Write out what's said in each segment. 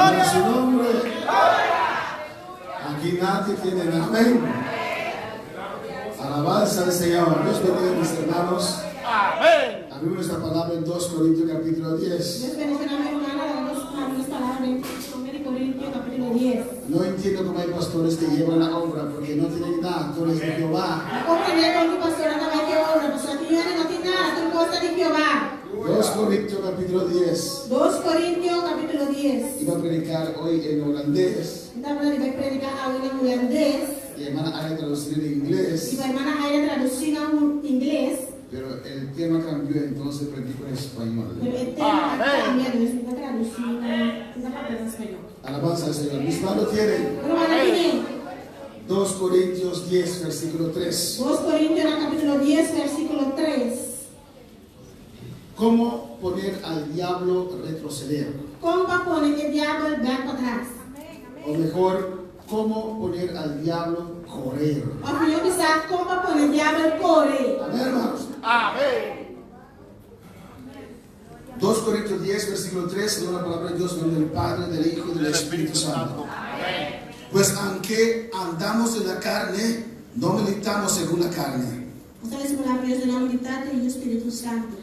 Gloria a su nombre. Aquí nadie tiene amén. Alabanza al Señor. Dios bendiga, mis hermanos. Amén. Abrimos esta palabra en 2 Corintios capítulo 10. Dios bendiga a mi hermana, abrimos palabra en 1 Corintios capítulo 10. No entiendo cómo hay pastores que llevan la obra porque no tienen nada, tú eres de Jehová. No comprender con tu pastora también que obra, pues aquí no tiene nada, tú cosa de Jehová. 2 Corintios capítulo 10. 2 Corintios capítulo 10. Iba a predicar hoy en holandés Esta palabra va a predicar ahora en holandés y hermana Aya traducir en inglés. y la hermana Aya traducir en inglés, Pero el tema cambió, entonces predico en español. pero el tema cambia, no es una traducción, una parte en español. Alabanza al Señor. Mis manos tienen Hermana tiene 2 Corintios 10, versículo 3. 2 Corintios capítulo 10, versículo 3. ¿Cómo poner al diablo retroceder? ¿Cómo va a poner el diablo el back para atrás? O mejor, ¿cómo poner al diablo correr? O yo quizás, ¿cómo va a poner el diablo el corre? Amén, hermanos. Amén. 2 Corintios 10, versículo 3, según la palabra de Dios, en nombre del Padre, del Hijo y del Espíritu Santo. Pues aunque andamos en la carne, no militamos según la carne. Ustedes me la Dios de la unidad del Espíritu Santo.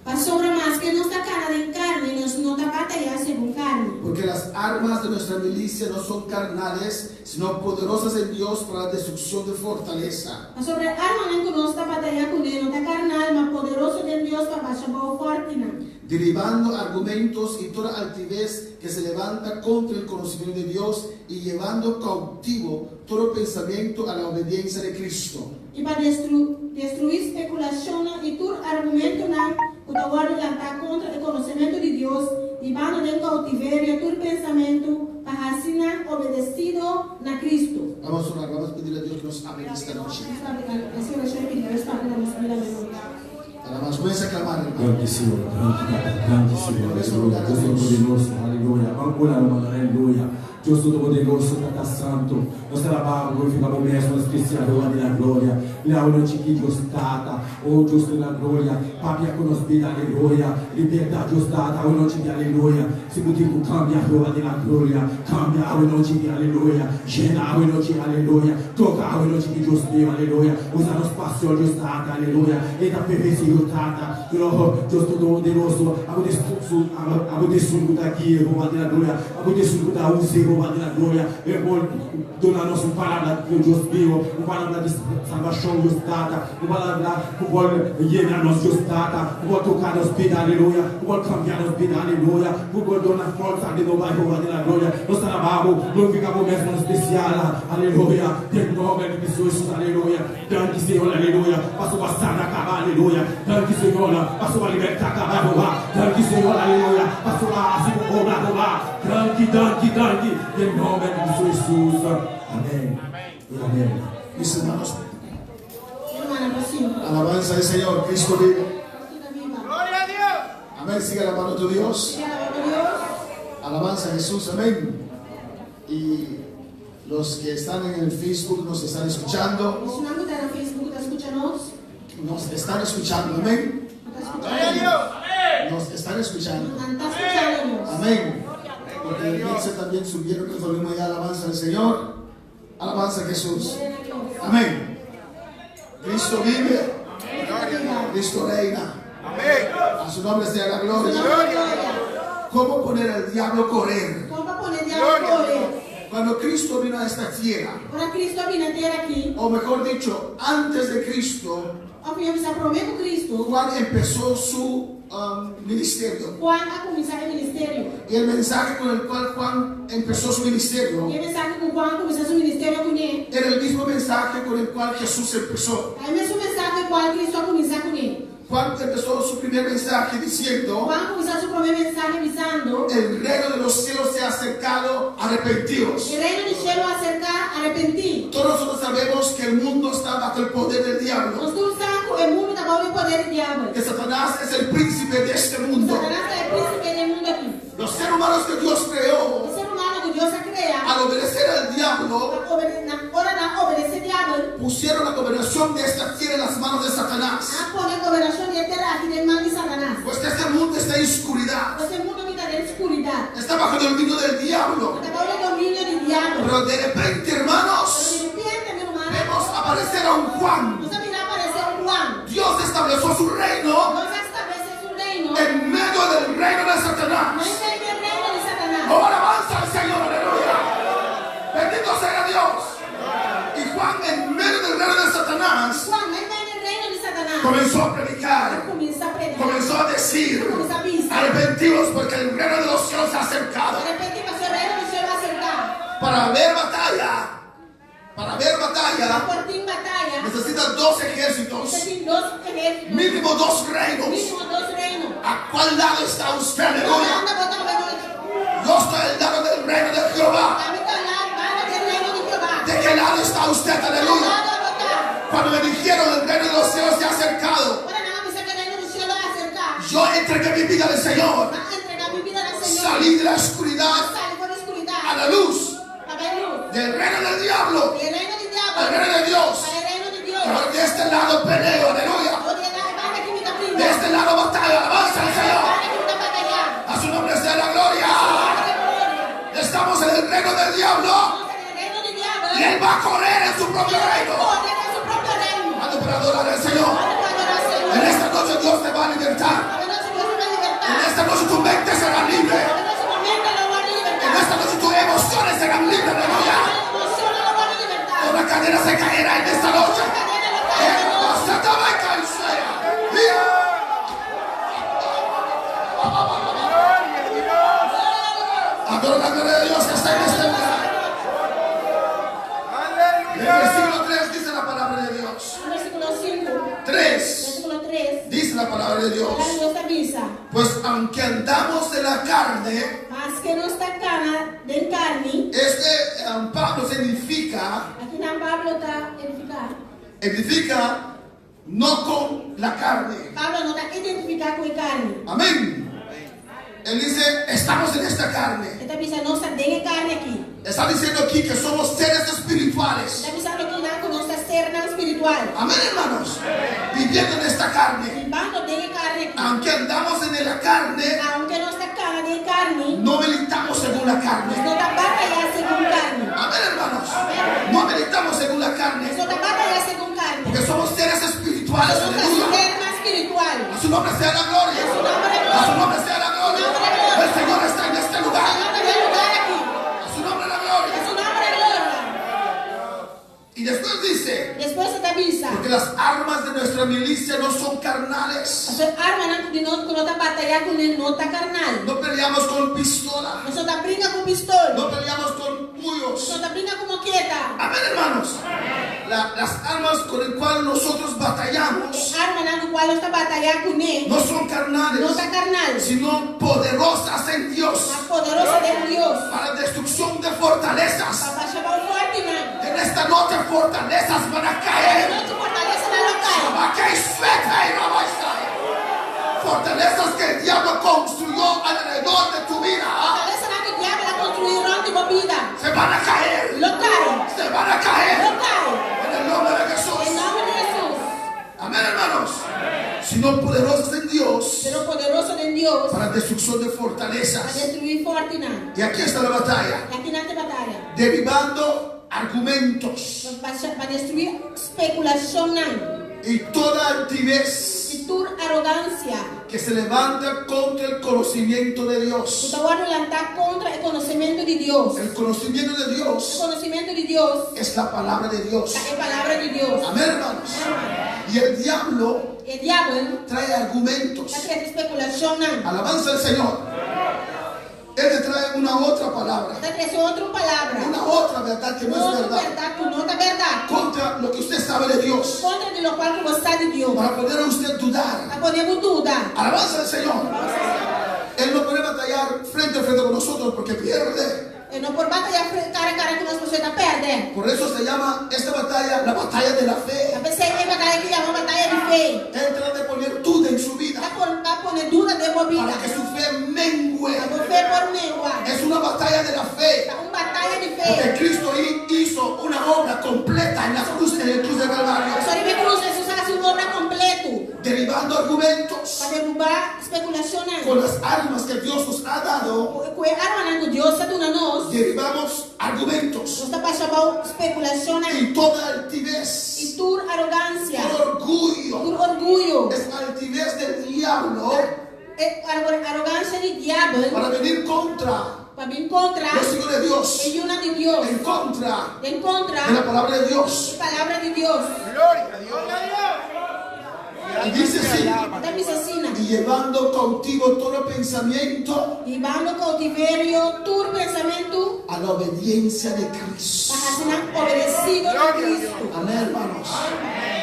Para sobre más que nuestra cara de carne, no está batalla según carne. Porque las armas de nuestra milicia no son carnales, sino poderosas en Dios para la destrucción de fortaleza. Para sobre armamento no está batalla con él, no está carnal, más poderoso de Dios para baixar o fortina. Derribando argumentos y toda altivez que se levanta contra el conocimiento de Dios y llevando cautivo todo pensamiento a la obediencia de Cristo. Y para destruir especulaciones y todo argumento que te guarda levantar contra el conocimiento de Dios y van en cautiverio todo pensamiento para así obedecido a Cristo. Vamos a orar, vamos a pedirle a Dios que nos hable esta noche. Alabanza, comienza a clamar, hermano. Grande Signore, alleluia, Gesù poderoso, alleluia, ancora una alleluia, Gesù poderoso, Tata Santo, nostra Baba, glorificamos mesmo, nós cristianos da glória, lá onde que Deus data, oh Deus da glória, papia com nos vida, alleluia, liberdade Deus data, onde que alleluia, se butico cambia a rua da glória, cambia onde que alleluia, gena onde que alleluia, toca onde que Deus deu, alleluia, usa nos pastor Deus data, alleluia, e da perfeição Tata, Deus todo-poderoso, abo de sul daqui, rouba da glória, abo de sul da uzi, rouba da glória, e vou donar nossa palavra que Deus deu, uma palavra de salvação, Deus Tata, uma palavra que vou llenar nos Deus Tata, que vou tocar nos vidas, aleluia, que vou cambiar nos vidas, aleluia, que vou donar força de novo, rouba da glória, nós trabalhamos, glorificamos mesmo no especial, aleluia, tem nome de Jesus, aleluia, grande Senhor, aleluia, passo passar na cama, aleluia. Danke Senhor, passou a libertar acabar roubar. Danke Senhor, aleluia, passou a se obrar roubar. Danke, em nome de Jesus. Amém. Amém. Mis hermanos, Hermana, pasión. alabanza al Señor, Cristo vive. Gloria a Dios. Amén, sigue alabando a tu Dios. Alabanza a Jesús, amén. Y los que están en el Facebook nos están escuchando. Es una mitad en Facebook, ¿te escuchanos? Nos están escuchando, amén. Gloria a Dios. Amén. Nos están escuchando, ¿Estás escuchándonos? amén. Porque en el mixer también subieron el volumen de alabanza al Señor. Alabanza a Jesús, amén. Cristo vive, Cristo reina. Amén. A su nombre sea la gloria. Gloria. ¿Cómo poner al diablo a correr? ¿Cómo va a poner diablo a correr? Cuando Cristo vino a esta tierra, Ahora Cristo viene a tierra aquí. o mejor dicho, antes de Cristo, Aunque se promete Cristo, Juan empezó su ministerio. Juan ha comenzado el ministerio. Y el mensaje con el cual Juan empezó su ministerio Y el mensaje con Juan comenzó su ministerio con él. era el mismo mensaje con el cual Jesús empezó. Hay un mensaje cual Cristo ha comenzado con él. Juan empezó su primer mensaje diciendo: Juan comenzó su primer mensaje avisando: el reino de los cielos se ha acercado, arrepentidos. el reino del cielo acerca, arrepentí. Todos nosotros sabemos que el mundo está bajo el poder del diablo, Nosotros sabemos que el mundo está bajo el poder del diablo. que Satanás es el príncipe de este mundo. Satanás es el príncipe del mundo aquí. Los seres humanos que Dios creó, El ser humano que Dios ha creado, al obedecer al diablo, ahora no obedece al diablo. pusieron la gobernación de esta tierra en las manos de Satanás. A poner gobernación de tierra aquí del mal de Satanás. Pues este mundo está en oscuridad, Pues el mundo está en oscuridad. está bajo el dominio del diablo. Pero de repente, hermanos, Pero de repente, mi hermano, vemos aparecer a un Juan. nos mira aparecer Juan. Dios estableció su reino Dios establece su reino. en medio del reino de No Satanás. es el reino de Satanás. Oh, alabanza al Señor, aleluya. Bendito sea Dios. Y Juan, en medio del reino de Satanás, Juan, no está en el reino de Satanás. comenzó a predicar, Comienza a predicar. comenzó a decir: Comienza a avisar. arrepentidos porque el reino de los cielos se ha acercado. De repente pasó el reino del cielo acercado. Para ver batalla, Por ti en batalla. necesita dos ejércitos, Necesitan dos ejércitos. mínimo dos reinos. Mínimo dos reinos. ¿A cuál lado está usted, ¿Dónde aleluya? anda botando el Yo estoy al lado del reino de Jehová. del reino de Jehová? ¿De qué lado está usted, ¿Dónde aleluya? anda botando? Cuando me dijeron el reino de los cielos se ha acercado, Ahora nada más que el reino del cielo acercado. yo entregué mi vida al Señor. Va a entregar mi vida al Señor. Salí de la oscuridad Sale por la oscuridad. a la luz A ver luz. del reino del diablo Y el reino del diablo. al reino de Dios. Para el reino de Dios. Pero de este lado peleo, aleluya. De este lado batalla, alabanza al Señor. A su nombre sea la gloria. Estamos en el reino del diablo y él va a correr en su propio reino. Ando para adorar al Señor. En esta noche Dios te va a libertar. En esta noche tu mente será libre. En esta noche tus emociones serán libres, aleluya. Toda cadena se caerá en esta noche. Adoro la gloria de Dios que está en este lugar. En el versículo 3 dice la palabra de Dios. 3 dice la palabra de Dios. Pues aunque andamos en la carne, Mas que no está cana del carne, Pablo significa, aquí en Pablo está edificado. edifica no con la carne. Pablo no está identificado con carne. Amén. Él dice, estamos en esta carne. Esta pisa no está de carne aquí. Está diciendo aquí que somos seres espirituales. Está pisando que nada con nuestra externa espiritual. Amén, hermanos. Viviendo en esta carne. Vivando de carne aquí. Aunque andamos en la carne, Aunque no está cana de carne, no militamos según la carne. no está batalla según carne. Amén, hermanos. No militamos según la carne. No está batalla según carne. Porque somos seres espirituales. Es nuestra Aleluya. externa espiritual. A su nombre sea la gloria. A su nombre sea la gloria. El Señor está en este lugar. Señor, te dio lugar aquí. A su nombre la gloria. Es su nombre de gloria. Y después dice, Después se te avisa. porque las armas de nuestra milicia no son carnales. Hacer arma no está batalla con el nota carnal. No peleamos con pistola. Nosotros brinca con pistola. No peleamos con puños. Nosotros brinca como quieta. Amén, hermanos. Las armas con las cuales nosotros batallamos Arma en la cual está batalla con él. no son carnales, No está carnal. sino poderosas en Dios Más poderosa de Dios. para destrucción de fortalezas. Papá Shabbat fuerte, man. En esta noche fortalezas van a caer. No te fortalece la local. Va a caer suelta y no va a estar. Fortalezas que el diablo construyó alrededor de tu vida Fortalece la que el diablo la construyeron en tu vida. se van a caer. Local. Se van a caer. Local. En el nombre de En Jesús. nombre de Jesús. Amén, hermanos. Sino poderosas en Dios Pero poderoso de Dios. para destrucción de Para fortalezas. destruir Fortuna. Y aquí está la batalla. Y aquí no te batalla. Derribando argumentos Para destruir especulación. y toda altivez Y tu arrogancia. que se levanta contra el conocimiento de Tu Dios. te voy a levantar contra el conocimiento de Dios. El conocimiento de El Dios conocimiento de Dios. es la palabra de Dios. Es la palabra de Dios. Amén, hermanos. Y el diablo El diablo trae argumentos. trae especulación. Alabanza al Señor. Él te trae una otra palabra, Trae otra palabra. una otra verdad que no No es es verdad, verdad, no es verdad. contra lo que usted sabe de Dios, Contra de lo cual como está de Dios. para poder a usted dudar. La ponemos duda. Alabanza al Señor. Él no puede batallar frente a frente con nosotros porque pierde. No por batallar cara a cara con las personas perde. Por eso se llama esta batalla la batalla de la A fe. veces hay batalla que llama batalla de fe. Él trata de poner duda en su vida Va a poner duda de para movida. que su fe mengue. La fe por mengua. Es una batalla de la fe. Una batalla de Porque fe. Cristo hizo una obra completa en la cruz, en el cruz de Calvario, Sobre mi cruz Jesús hace una obra completa. derribando argumentos Para derrubar especulaciones. con las armas que Dios nos ha dado. Que arma Dios está dando nos. Derribamos argumentos passa por especulação y toda altivez, e tur arrogância, todo orgullo. tur orgulho, Es altivez del diablo arrogância de diabo para venir contra para vir contra los hijos de Dios, a una de Deus, en contra em contra de la palabra de Dios. a palavra de Deus. Gloria a Dios. Y dice así, Da assassina. y llevando cautivo todo pensamiento E vando cautiverio tur pensamento a la obediencia de Cristo. para ser obedecido a Cristo. Amén, hermanos.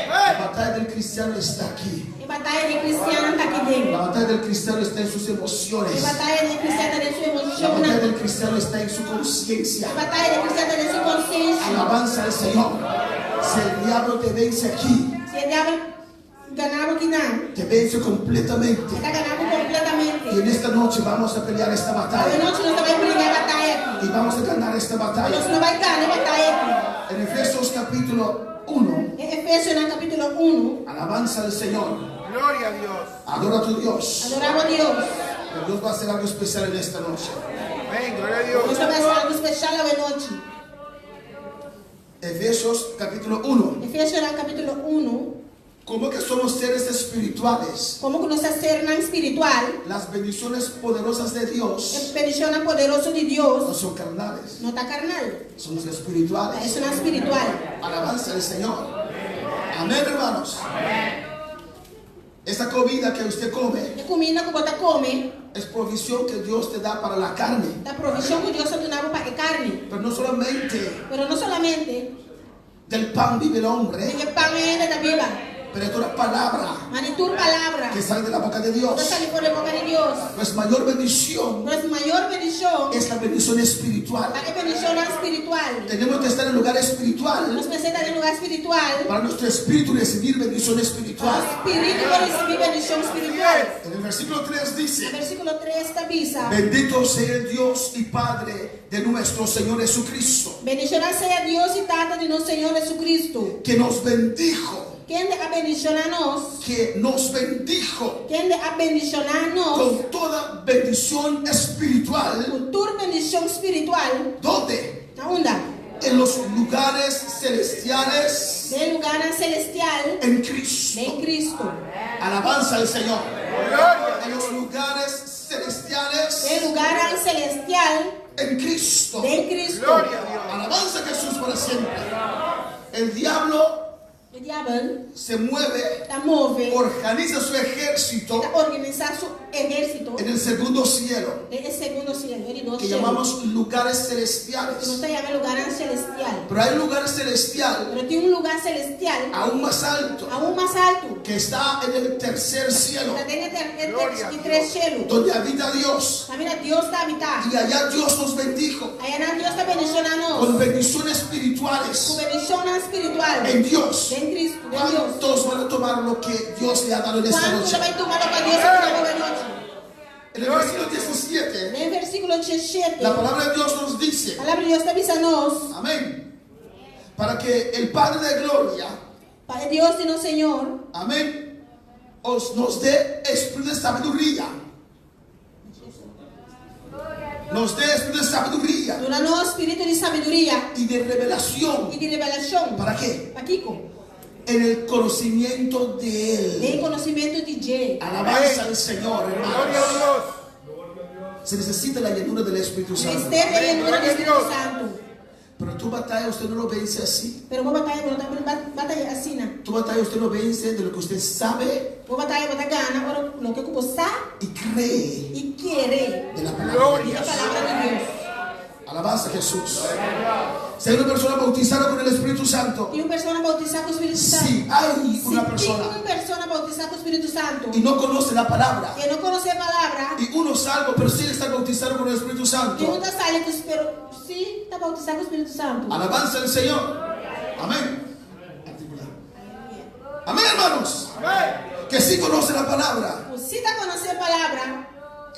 La batalla del cristiano está aquí. A batalha de cristiano está aqui dentro. La batalla del cristiano está en sus A emociones. batalha de cristiano está de sua La emoção. batalla del cristiano está en su conciencia. A batalha de cristiano está de sua consciência. Alabanza al Señor. Si el diablo te vence aquí, Se o diabo ganava aqui não, te vence completamente. está ganando completamente. Y en esta noche vamos a pelear esta A batalla. noite nós vamos brigar a batalha aqui. Y vamos a ganar esta Nós batalla. não vai ganhar a batalha aqui. En Efesios capítulo 1, Em Efésios, no capítulo 1, alabanza al Señor. Gloria a Dios. Adora a tu Dios. adorava a Deus. Que Dios va a hacer algo especial en esta noche. Amén. Gloria a Deus Dios. vai fazer algo especial à noite. Efesios capítulo 1. Efésios, no capítulo 1, Como que somos seres espirituales, como que nós ser na espiritual, las bendiciones poderosas de Dios expedição poderoso de no Deus, son carnales, não está carnal, somos é espirituales. isso na espiritual. Alabanza al Señor. Amén, hermanos. Esta comida que usted come E comida que você come, es provisión que Dios te da para la carne. da provisão que Deus te dá para a carne. Pero no solamente Pero não solamente, del pan vive el hombre, de que pão é da Bíblia, pero de toda palabra mas de tua palavra, que sale de la boca de que Dios. sai por a boca de Deus. Pues mayor bendición Nossa maior bendição es la bendición espiritual. é a bendição espiritual. Tenemos que estar en el lugar espiritual Nós precisamos de lugar espiritual, para nuestro espíritu recibir bendición para espiritual. o espírito para receber bendição espiritual. En el versículo 3 No dice: versículo 3 está avisa: bendito sea el Dios y Padre de nuestro Señor Jesucristo, bendicionar seja Deus e Tata de nosso Senhor Jesus, que nos bendijo, quem de abendicionar nós, que nos bendijo quem de abendicionar nós, con toda bendición espiritual. com toda bendição espiritual, ¿Dónde? aonde? En los lugares celestiales De lugar celestial, en Cristo. em Cristo. Alabanza al Señor. Gloria. En los lugares celestiales De lugar celestial, en Cristo. em Cristo. Gloria a Dios. Alabanza a Jesús para siempre. El diablo O diabo se mueve, está move, organiza su ejército está organizar seu exército en el segundo cielo, em segundo cielo, ele não que chega. llamamos lugares Que não celestiales. se llama lugar celestial. Pero hay un lugar celestial Pero tem lugar celestial aún más alto, aún mais alto. que está en el tercer cielo, Está dentro Gloria a de tres cielos. donde habita Dios. Mira, Deus está habitando. Y allá Dios nos bendijo Allá Deus está bendicionando con nós. bendiciones Com espirituales bendição espiritual. en Dios. Em Cristo, de Deus. ¿Cuántos van a tomar lo que Dios le ha dado en esta Quando noche? você vai tomar o que Deus te deu hoje noite? En el versículo 17, No versículo 17, la a palabra de Dios nos dice, palavra de Deus está avisando nós. amén, para que el Padre de gloria, Para Deus e nosso Senhor, amén, nos dé espíritu de sabiduría. Nos dé espíritu de sabiduría dá nós espírito de sabedoria y de revelación. e de revelação. ¿Para qué? Para Kiko, En el conocimiento de Él. de conhecimento de Jé. Alabanza al Señor, Gloria hermanos. a Dios. Se necesita la llenura del Espíritu Santo. Esteja aí no Glória a Espírito Deus. Santo. Pero tu batalla usted no lo vence así. Pero vou batalha, vou batalha assim, né? Tu batalla usted lo vence de lo que usted sabe Vou batalha, vou ganhar, agora o que você sabe y cree e querer. de la palabra. E a palavra de Deus. Alabanza a Jesús. Si hay una persona bautizada con el Espíritu Santo, Tem uma pessoa bautizada com o Espírito Santo. si hay Se una tem persona uma pessoa bautizada com o Espírito Santo y no conoce la palabra, que não conhece a palavra, y uno salvo, pero sí está bautizado con el Espíritu tem Santo, muita saída que espero sim está bautizado com o Espírito Santo. alabanza al Señor. Amén. Amén, hermanos. Amén. Que sí conoce la palabra, Se está conhecendo a palavra,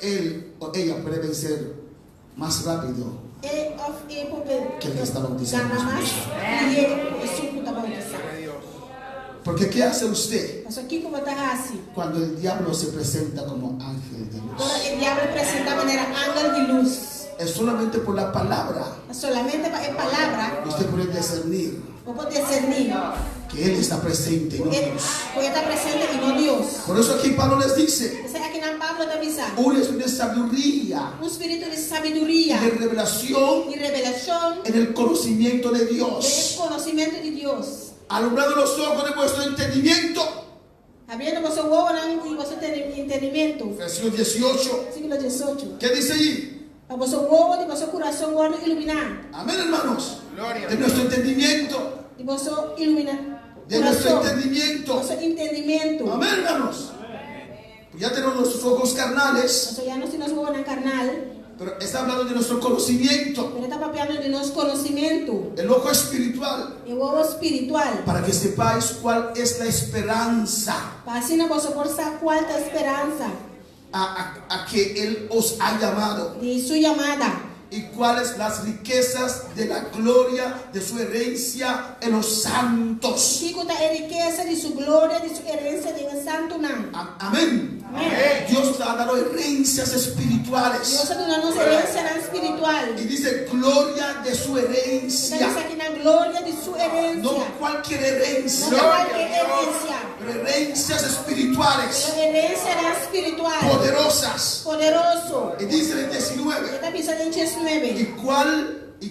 él o ella puede vencer más rápido é que el que está bautizado. ganha mais e ele é suco está bautizado. Porque ¿qué hace usted Mas aqui como está assim, cuando el diablo se presenta como ángel de luz? quando o diabo apresenta a maneira ángel de luz. es solamente por la palabra solamente en palabra, usted puede discernir vos podés discernir que Él está presente y no Dios. porque está presente y no Dios. Por eso aquí Pablo les dice, Entonces aquí en Pablo te avisa, un espíritu de sabiduría un espíritu de y sabiduría de revelación y revelación en el conocimiento de del Dios, conocimiento de Dios. alumbrando los ojos de vuestro entendimiento. Abriendo vuestro huevo y vuestro entendimiento. Versículo 18. Versículo 18. ¿Qué dice ahí? A vuestro huevo y vuestro corazón guardo iluminar. Amén, hermanos. Gloria. De nuestro entendimiento. Y vuestro iluminar. De nuestro entendimiento. Vuestro entendimiento. Amén, hermanos. Pues ya tenemos nuestros ojos carnales, Eso ya no se nos huevo carnal, pero está hablando de nuestro conocimiento, pero está papeando de nuestro conocimiento. el ojo espiritual, El huevo espiritual. para que sepáis cuál es la esperanza Para así no vos soportar cuarta esperanza a que Él os ha llamado, de su llamada. y cuáles las riquezas de la gloria de su herencia en los santos. Chico está riqueza de su gloria, de su herencia de el santo nombre. Amén. Amén. Dios nos ha dado herencias Dios espirituales. ha dado una herencia espiritual. Y dice gloria de su Está herencia. aquí en la gloria de su herencia. No cualquier No herencia, cualquier herencia, pero herencias espirituales pero herencia espiritual, poderosas. poderoso. Y dice el 19. Esta pieza de ¿Y 19.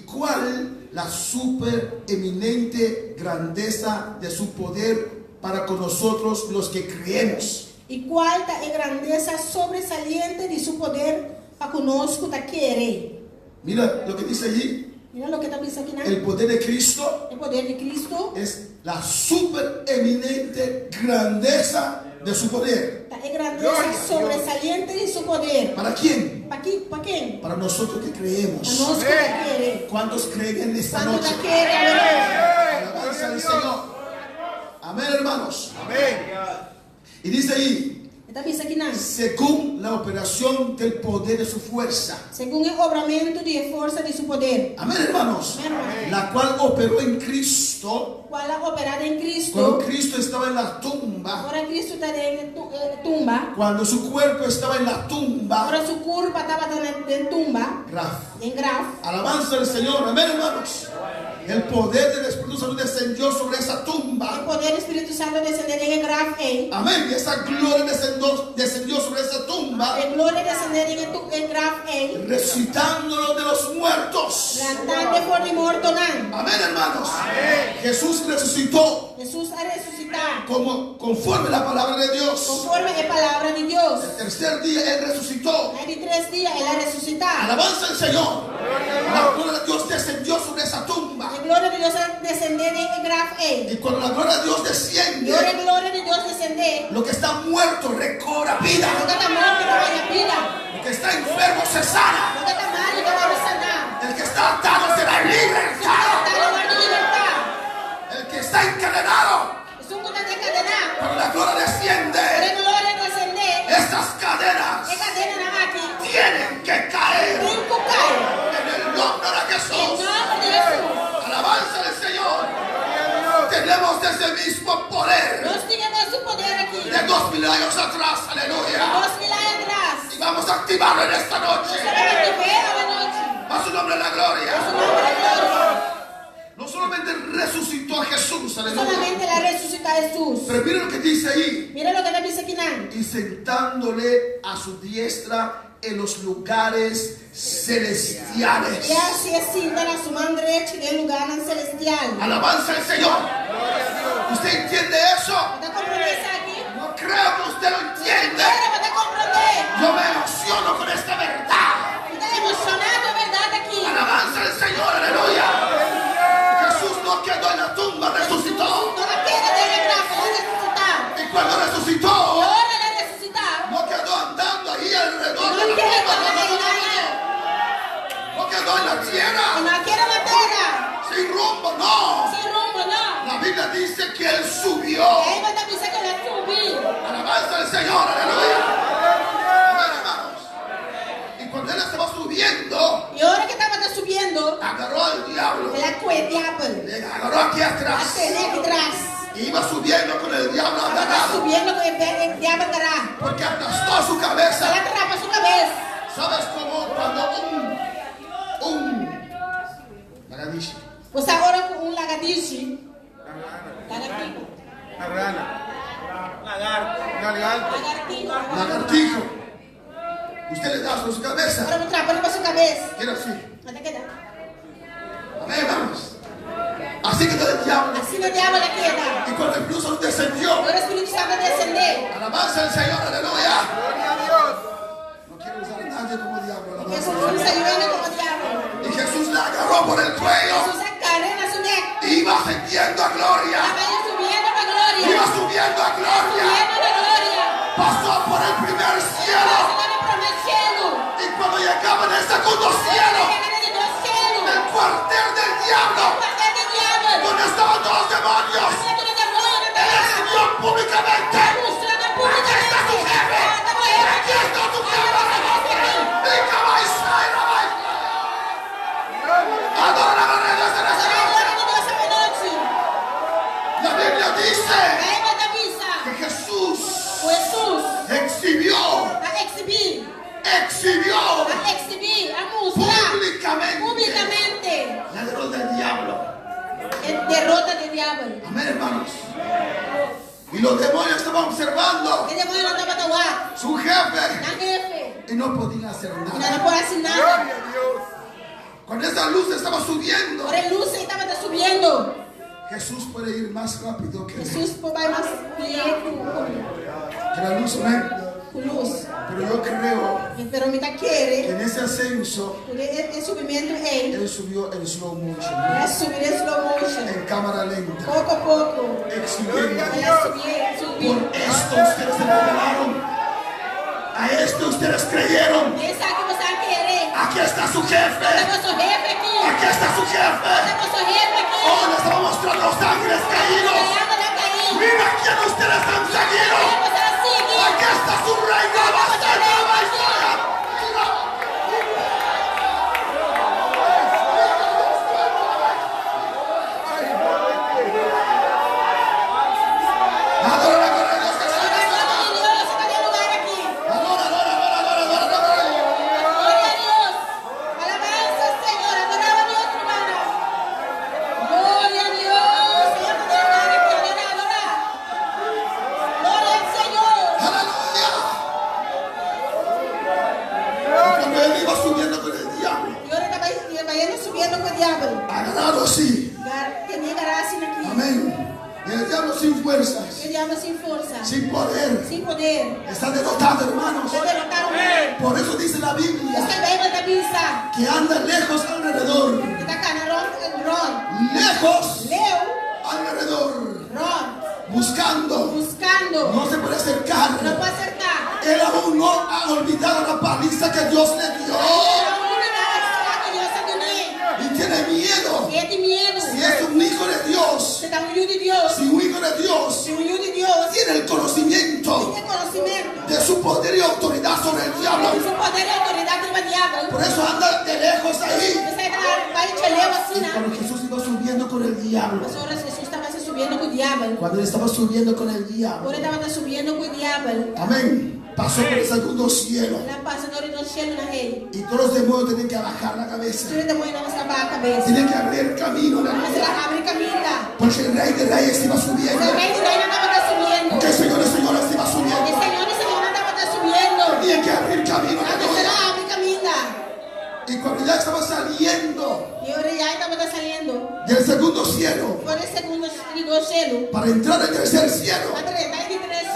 cuál la super eminente grandeza de su poder para con nosotros los que creemos? Y cuarta es grandeza sobresaliente de su poder para conosco da quiere. Mira lo que dice allí. Mira lo que está pieza aquí, ¿no? El poder de Cristo El poder de Cristo es la super eminente grandeza de su poder. es grandeza Gloria a Dios. sobresaliente de su poder. ¿Para quién? ¿Para quién? Para nosotros que Para creemos. nosotros da quiere. ¿Cuántos creen en esta ¿Cuánto noche? da quiere? Alabanza al Señor. Amén, hermanos. Amén. Y dice ahí, Esta pieza aquí, ¿no? según la operación del poder de su fuerza. Según el obramento de fuerza de su poder. Amén, hermanos. Amén, hermano. La cual operó en Cristo Cual ha operado en Cristo. cuando Cristo estaba en la tumba. Ahora Cristo está en tumba. Cuando su cuerpo estaba en la tumba. Ahora su curva estaba en tumba. Graf. En graf. Alabanza al Señor. Amén, hermanos. El poder del Espíritu Santo descendió sobre esa El tumba. poder del Espíritu Santo descender en el graf. Amén. Y esa gloria descendió sobre esa tumba, El gloria descender en el graf. resucitándolo de los muertos. Levantando por el muerto. Amén, hermanos. Jesús resucitó Jesús ha resucitado. conforme la palabra de Dios. Conforme la palabra de Dios. El tercer día Él resucitó. Hay de 3 días Él ha resucitado. Alabanza al Señor. La gloria de Dios descendió sobre esa tumba. La gloria de Dios ha descendido en el graf. Y cuando la gloria de Dios Y ahora desciende, la gloria de Dios descende. lo que está muerto recobra vida. Lo que está muerto no vaya vida. Lo que está enfermo se sana. Lo que está mal no va a sanar. El que está atado será libertado. Está en lugar de libertad. El que está encadenado, Es un cosa de cadena. cuando la gloria desciende, La gloria descende. estas cadenas Es cadena nada más aquí. tienen que caer Cinco cae. en el nombre de En Jesús. nombre de Jesús. Alabanza al Señor. Tenemos ese mismo poder Dios tiene su poder aquí. de 2000 años atrás. Aleluya. 2000 años atrás. Y vamos a activarlo en esta noche. Solamente veo la noche. A su nombre la Su gloria. nombre de gloria. No solamente resucitó a Jesús, aleluya, Solamente la resucita Jesús. pero mira lo que dice ahí. Mira lo que te dice aquí, Nan. Y sentándole a su diestra en los lugares celestiales. Y así es cinta a su mano derecha en el lugar celestial. Alabanza al Señor. ¿Usted entiende eso? ¿Te comprendes aquí? No creo que usted lo entiende. Pero te comprender. Yo me emociono con esta verdad. Estás emocionado, ¿verdad? Aquí. Alabanza al Señor, aleluya. Jesús no quedó en la tumba, resucitó. No la queda de la gracia, la resucitar. Y cuando Y resucitó, ahora la resucitar. no quedó andando ahí alrededor No de la quiere tumba. con la reina. No quedó en la Y tierra, no quiere la tierra. sin rumbo, no. Sin rumbo, no. La Biblia dice que Él subió. Ahí va a pensar que la subí. Alabanza al Señor, aleluya. Amén, hermanos. Y cuando Él estaba subiendo, Y ahora que estaba subiendo, agarró al diablo. la cueva, Le agarró aquí la atrás. tenía aquí atrás. Y iba subiendo con el diablo Estaba agarrado. subiendo con el diablo atrás. Porque aplastó su Se cabeza. la atrapa su cabeza. ¿Sabes cómo cuando un lagartijo. Você ora com um lagartijo. Lagartijo. Una rana. Lagarto. Lagartijo. Lagartijo. Usted le da sobre su cabeza. Ora mostrar para sua cabeça. Quiero así. Até que dá. Amén, vamos. Así que todo el diablo. Assim o diabo ele queda. Y cuando el Espíritu Santo descendió. Agora o Espírito Santo descender. Alabanza al Señor, aleluya. Gloria a Dios. No quiero usar a nadie como diablo. Alabanza Jesus al não Señor. saiu ainda como diabo. Y Jesús la agarró por el cuello. Jesus agarrou na sua neck. Y iba ascendiendo a gloria. Ela vai subindo para a glória. Iba subiendo a gloria. Subindo na glória. Pasó por el primer cielo. Passando para o cielo. Y cuando llegaba en el segundo cielo, Chegando no cielo. el cuartel del diablo, Quartel do diabo. donde estaban todos los demonios, Dentro do demônio na él terra. exhibió públicamente. Mostrando Aquí está tu jefe. Aquí está tu jefe. Y cabeza y rabaja. Adora la reina de la noche. La Biblia dice que Jesús exhibió a mostrar públicamente la derrota del diablo. derrota do diabo. Amén, hermanos. Y los demonios estaban observando O demônio não estava lá. su jefe Na jefe. y no podían hacer E nada. não pode assinar. Gloria a Dios. Cuando esa luz estaba subiendo, Agora a luz estava subindo. Jesús puede ir más rápido que Jesus vai mais la luz. Amén. com luz. Pero yo creo Pero me tá que querer. en ese ascenso O subimento é. él subió en slow motion, Vai subir em slow motion. en cámara lenta, Pouco a pouco. exhibiendo. Vai subir. Por esto ustedes se revelaron. A esto ustedes creyeron. Quem sabe que você vai querer? Aquí está su jefe. Temos o jefe aqui. Aquí está su jefe. Temos o jefe aqui. Oh, les estamos mostrando los ángeles caídos. A água vai cair. Mira quién ustedes han seguido. Vamos a seguir. Aquí está su reina. Adora la gloria de Dios que está en esta Glória a Deus, cadê o lugar aqui? Adora, adora, adora, adora, adora, adora. Glória a Deus. Alabanza, Senhor. Adorava a Deus, hermana. Glória a Deus. Senhor, cadê o lugar aqui? Adorar, adorar. Glória ao Senhor. Aleluya. Cuando él iba subiendo con el diablo, E agora estava indo subindo com o diabo. agarrado así. Tinha graça aqui. Amén. Y el diablo sin fuerzas, O diabo sem força. sin poder, Sem poder. está derrotado, hermanos. Vai derrotar o mundo. Por eso dice la Esta Biblia Bíblia da Bisa. que anda lejos alrededor. Que está cá na Ron. Lejos Leu. alrededor. Ron. Buscando. Buscando. No se puede acercar. Não pode acertar. Él aún no ha olvidado la paliza que Dios le dio. Y tiene miedo. Ele tem medo. Si es un hijo de Dios. Você está um filho de Deus. Si un hijo de Dios Se um filho de Deus tiene el conocimiento tem conhecimento de su poder y autoridad sobre el diablo. de seu poder e autoridade sobre o diabo, Por eso anda de lejos ahí. você vai te levar assim, Y né? cuando Jesús iba subiendo con el diablo, Mas agora Jesus estava se subindo com o diabo. cuando él estaba subiendo con el diablo, Agora estava subindo com o diabo. amén, pasó por el segundo cielo. Ela passa no do cielo na rei. Y todos los demonios tienen que bajar la cabeza. Tira da manhã não escapar a cabeça. Tienen que abrir camino. Mas ela abre caminho lá. Porque el rey de reyes iba O subiendo. rei de rei não estava subindo. Porque el señor de señores iba E subiendo. Senhor não estava subindo. Tenían que abrir camino. A terceira abre caminho lá. Y cuando ya estaba saliendo E agora já estava saindo. del segundo cielo Agora é segundo do cielo. para entrar al tercer cielo, A três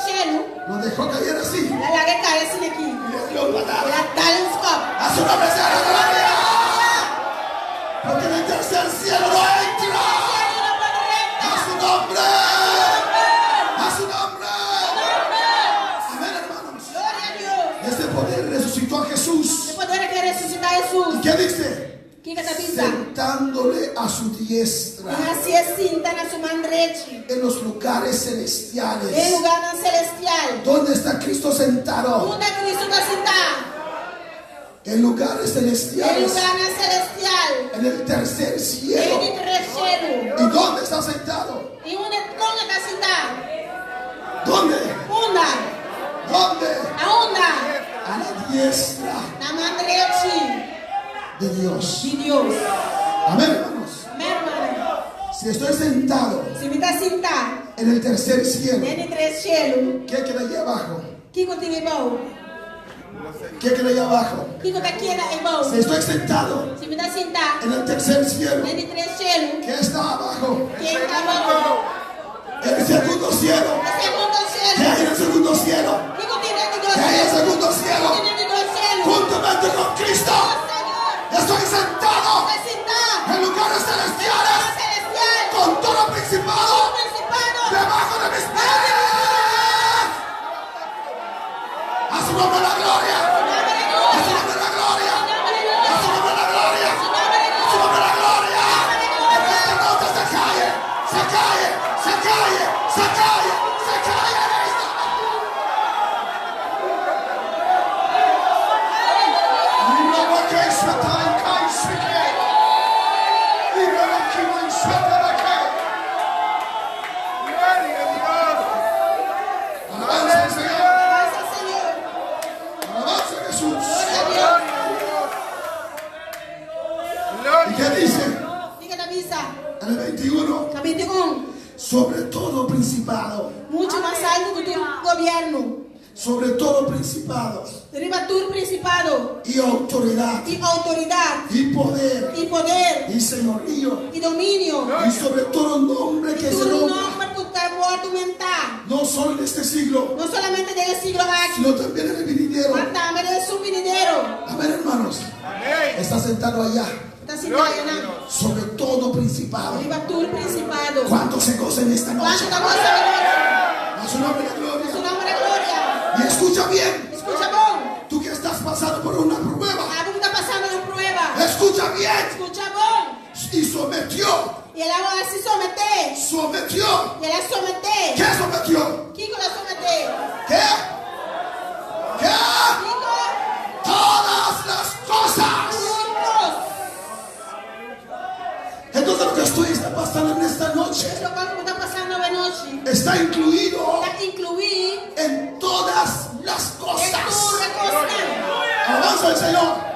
cielo. lo dejó caer así. Ela larga cai assim aqui. Y le dio patada. Ela dá uns copos. A su nombre sea la gloria. Porque en el tercer cielo no entra. A su nombre. A su nombre. Amén, hermanos. Glória a Deus. Este poder resucitó a Jesús. Você poderia querer ressuscitar Jesus. ¿Y qué dice? O que está pensando? Sentándole a su diestra Ela se assinta na sua mandrete. en los lugares Em celestiales. lugar celestial. ¿Dónde está Cristo sentado? Onde Cristo está sentado? En lugares Em celestiales. lugar celestial. En el tercer Ele cielo. de terceiro. ¿Y dónde está sentado? E onde está sentado? ¿Dónde? Onde? ¿Dónde? Aonde? A la diestra Na mandrete. de Dios. de Deus. Amén, hermanos. Amém, irmão? Si estoy sentado Se me dá sentar, en el tercer cielo, dentro de três cielo, ¿qué queda allá abajo? que eu tenho bom? ¿Qué queda allá abajo? Que eu aqui é bom? Si estoy sentado Se me dá sentar, en el tercer cielo, dentro de três cielo, ¿qué está abajo? quem está bom? En el segundo cielo. É segundo ¿Qué cielo. hay en el segundo cielo? Que eu tenho dentro do ¿Qué hay en el cielo? segundo cielo? Que dentro do cielo? Juntamente con Cristo, Senhor, estoy sentado vai sentar. en lugares celestiales Celestial, con todo principado principado. debajo de mis pies. A su nombre la gloria. A su nombre la gloria. A su nombre la gloria. A su nombre la gloria. En esta noche se cae, se cae, se cae, se cae, se cae en esta noche. Libro lo que es fatal en cae, se cae. Libro lo que no es fatal en cae. Gloria a Dios. Alabanza al Señor. Graças ao Senhor. Alabanza a Jesús. Gloria a Dios. ¿Y Gloria. qué dice? Fica na missa. En el 21. Capítulo 1. Sobre todo principado. Muito mais alto que o governo. Sobre todo principado. Ribatur principado. Y autoridad. E autoridade. Y poder. E poder. Y señorío. E domínio. Y sobre todo nombre que se Tu nombra. nome que está morto mental. No solo en este siglo, Não solamente del siglo aqui, sino también en el venidero. mas também del subvenidero. Amén, hermanos. Amén. Está sentado allá. Está sentado aí. Sobre todo principado. Ribatur principado. ¿Cuántos se gozan esta Quanto noche? da vossa glória? A su nombre la Su gloria. nome é glória. Y escucha bien. Escucha bom. Tú que estás pasando por una prueba. Algo está passando na prueba. Escucha bien. Escucha bom. Y sometió. E ela vai se someter. Sometió. E ela someter. ¿Qué sometió? Que ela someter? ¿Qué? ¿Qué? Fico Todas las cosas. juntos. Entonces lo que estoy está pasando en esta noche Isso é o que está passando de noite. está incluido Está incluir en todas las em tu cosas. reconciliação. Alabanza al Señor.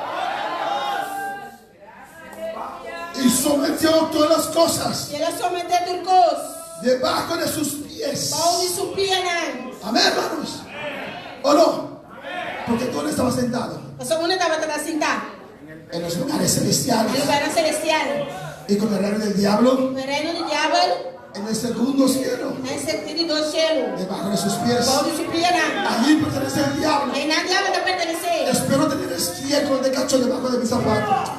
Y sometió todas las cosas E ela someter turcos. debajo de sus pies. Onde supiam. Amén, hermanos. ¿O no? Porque tú no estabas sentado A sua mulher estava sentada en los lugares no celestiales lugar celestial. y con el reino del diablo No reino do diabo, en el segundo cielo na sentido do cielo. debajo de sus pies. Onde supiam. Allí pertenece el diablo. Aí na diabo está pertencer. Espero tener estiércol de cacho debajo de mis zapatos.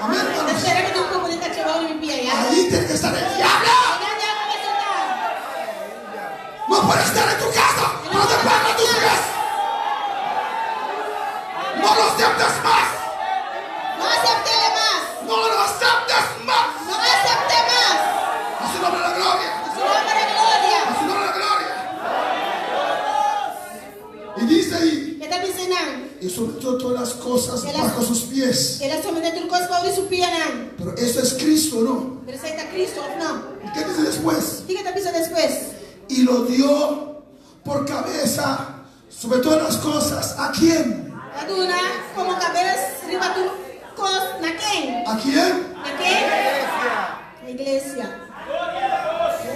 Amén, Está hermanos. esperando que um pouco de cachorro me pia aí. Ahí tiene que estar el diablo. Aí na diabo vai sentar. No puede estar en tu casa, no te pagan tus pies. No lo aceptes más. Não acepte mais. No lo aceptes más. Não acepte mais. A su nombre la gloria. Su nome é glória. A su nombre la gloria. Y dice ahí, Que está me ensinando. y sometió todas las cosas bajo sus pies. Ela somente turcos para onde supiam. Pero eso es Cristo, ¿no? Pero isso aí está Cristo, não. ¿Y qué dice después? O que está pensando depois? Y lo dio por cabeza sobre todas las cosas. ¿A quién? Aduna como cabeça, riba turcos, na quem? ¿A quién? Na quem? Na igreja.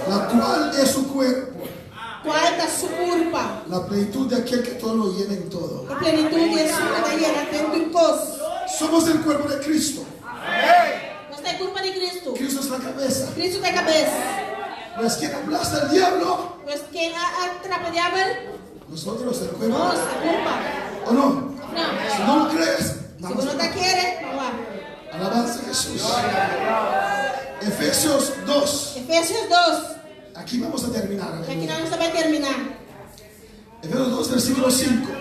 La cual es su cuerpo, Qual é a sua culpa? la plenitud de aquel que todo lo llena en todo. A plenitude é sua da hiena, tem turcos. Somos el cuerpo de Cristo. Nós temos culpa de Cristo. Cristo es la cabeza. Cristo tem cabeça. Pues quien aplasta al diablo, Pois quem atrapa o diabo, nosotros el cuerpo. nós, a culpa. ¿O no? Não. Si no lo crees, Se vamos você não a está querendo, vamos lá. alabanza a Jesús. Efesios 2. Efésios 2. Aquí vamos a terminar. Aqui aleluya. nós vai terminar. Efesios 2, versículo 5.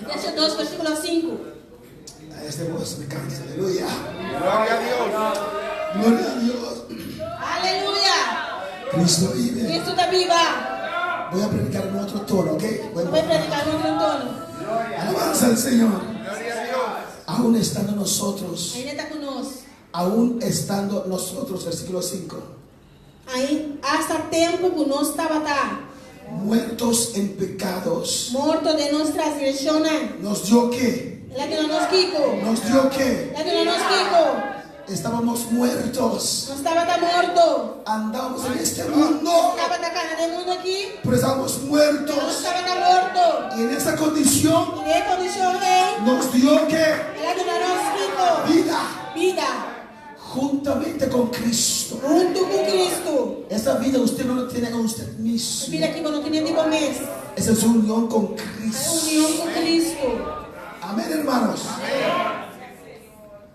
Efésios 2, versículo 5. A este voz me cansa. Aleluya. Gloria a Dios. Gloria a Dios. Aleluia. Cristo vive. Cristo está viva. Voy a predicar en otro tono, ¿ok? Bueno, Vai predicar no outro tono. alabanza al Señor. Gloria a Dios. Aún estando nosotros, Ainda está conosco. aún estando nosotros, versículo 5, Aí, hasta tempo que nós estava muertos en pecados, morto de nossas transgressões, nos dio ¿qué? La que no nos quitó. Nos dio que La que no nos quitó. estábamos muertos. No estaba tan muerto. Andábamos en este mundo, Estaba tan cara del mundo aquí. pero estábamos No muertos. estaba tan muerto. Y en esa condición Y de condición es nos dio que la que no nos quitó. vida Vida. juntamente con Cristo. Junto con Cristo. Esa vida usted no la tiene con usted mismo. Vida que no tiene de comer. Esa es su unión con Es Cristo. unión con Cristo. Amén, hermanos.